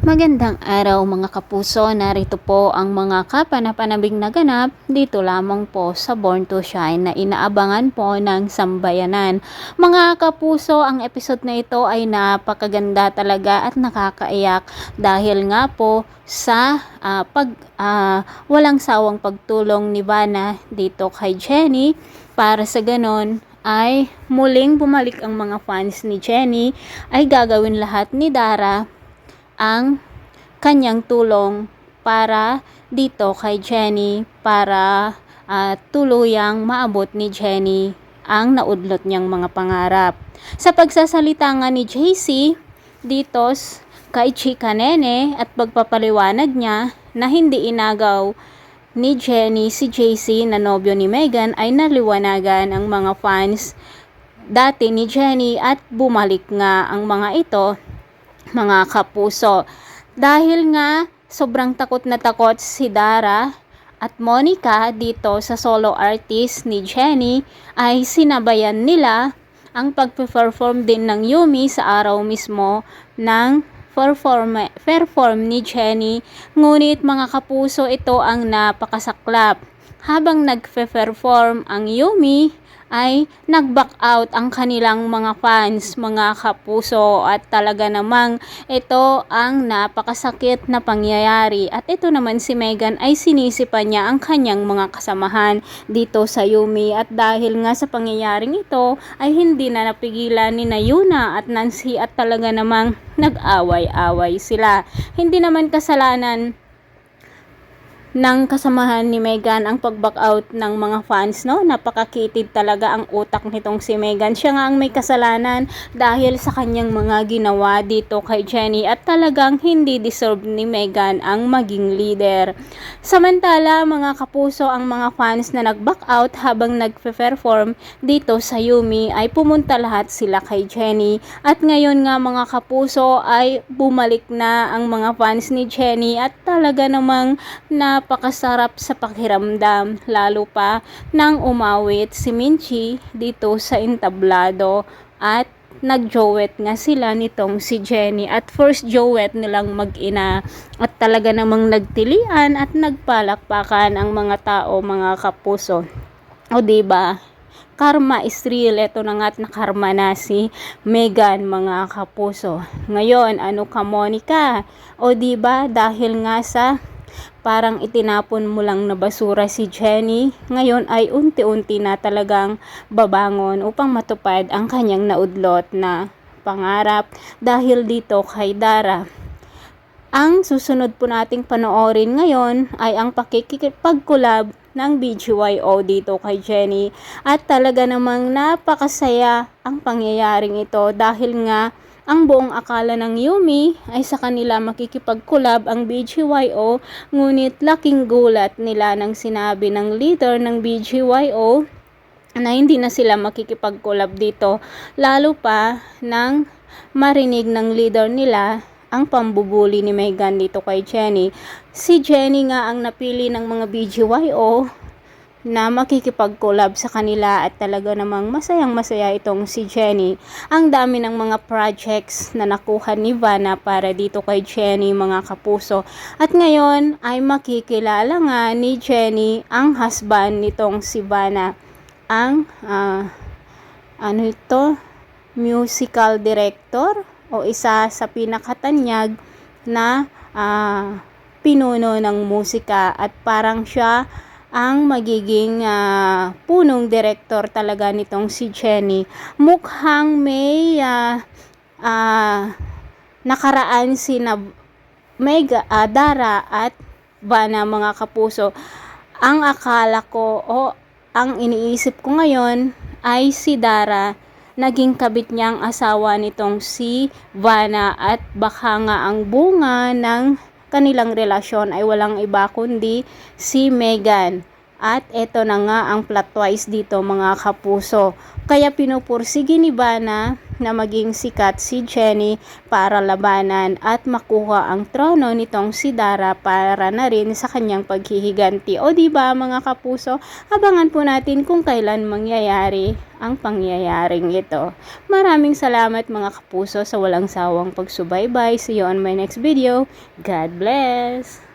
Magandang araw mga kapuso, narito po ang mga kapanapanabing naganap dito lamang po sa Born to Shine na inaabangan po ng sambayanan. Mga kapuso, ang episode na ito ay napakaganda talaga at nakakaiyak dahil nga po sa walang sawang pagtulong ni Vanna dito kay Jenny para sa ganon ay muling bumalik ang mga fans ni Jenny ay gagawin lahat ni Dara ang kanyang tulong para dito kay Jenny para tuluyang maabot ni Jenny ang naudlot niyang mga pangarap. Sa pagsasalita nga ni JC dito kay Chika Nene at pagpapaliwanag niya na hindi inagaw ni Jenny si JC na nobyo ni Megan ay naliwanagan ang mga fans dati ni Jenny at bumalik nga ang mga ito mga kapuso. Dahil nga sobrang takot na takot si Dara at Monica dito sa solo artist ni Jenny ay sinabayan nila ang pag-perform din ng Yumi sa araw mismo ng perform ni Jenny. Ngunit mga kapuso, ito ang napakasaklap. Habang nag-perform ang Yumi ay nag-back out ang kanilang mga fans, mga kapuso, at talaga namang ito ang napakasakit na pangyayari. At ito naman si Megan ay sinisipan niya ang kanyang mga kasamahan dito sa Yumi, at dahil nga sa pangyayaring ito ay hindi na napigilan ni Yuna at Nancy at talaga namang nag-away-away sila. Hindi naman kasalanan ng kasamahan ni Megan ang pag-back out ng mga fans, no? Napakakitid talaga ang utak nitong si Megan. Siya nga ang may kasalanan dahil sa kanyang mga ginawa dito kay Jenny at talagang hindi deserve ni Megan ang maging leader. Samantala, mga kapuso, ang mga fans na nag-back out habang nag-perform dito sa Yumi ay pumunta lahat sila kay Jenny at ngayon nga mga kapuso ay bumalik na ang mga fans ni Jenny at talaga namang napakasarap sa pakiramdam, lalo pa nang umawit si Minchi dito sa entablado at nag-joet nga sila nitong si Jenny at first joet nilang mag-ina at talaga namang nagtilian at nagpalakpakan ang mga tao, mga kapuso. O diba? Karma is real. Ito na nga't nakarma na si Megan, mga kapuso. Ngayon, ano ka, Monica? O diba? Dahil nga sa parang itinapon mo lang na basura si Jenny, ngayon ay unti-unti na talagang babangon upang matupad ang kanyang naudlot na pangarap dahil dito kay Dara. Ang susunod po nating panoorin ngayon ay ang pakikipag-collab ng BGYO dito kay Jenny at talaga namang napakasaya ang pangyayaring ito dahil nga ang buong akala ng Yumi ay sa kanila makikipag-collab ang BGYO, ngunit laking gulat nila nang sinabi ng leader ng BGYO na hindi na sila makikipag-collab dito, lalo pa nang marinig ng leader nila ang pambubuli ni Megan dito kay Jenny. Si Jenny nga ang napili ng mga BGYO na makikipag-collab sa kanila at talaga namang masayang masaya itong si Jenny. Ang dami ng mga projects na nakuha ni Vanna para dito kay Jenny, mga kapuso. At ngayon ay makikilala nga ni Jenny ang husband nitong si Vanna, ang musical director o isa sa pinakatanyag na pinuno ng musika at parang siya ang magiging punong direktor talaga nitong si Jenny. Mukhang may nakaraan si Dara at Vanna, mga kapuso. Ang akala ko o ang iniisip ko ngayon ay si Dara naging kabit niyang asawa nitong si Vanna at baka nga ang bunga ng kanilang relasyon ay walang iba kundi si Megan At eto na nga ang plot twist dito mga kapuso. Kaya pinupursige ni Vanna na maging sikat si Jenny para labanan at makuha ang trono nitong si Dara para na rin sa kanyang paghihiganti. O di ba mga kapuso, abangan po natin kung kailan mangyayari ang pangyayaring ito. Maraming salamat mga kapuso sa walang sawang pagsubaybay. See you on my next video. God bless!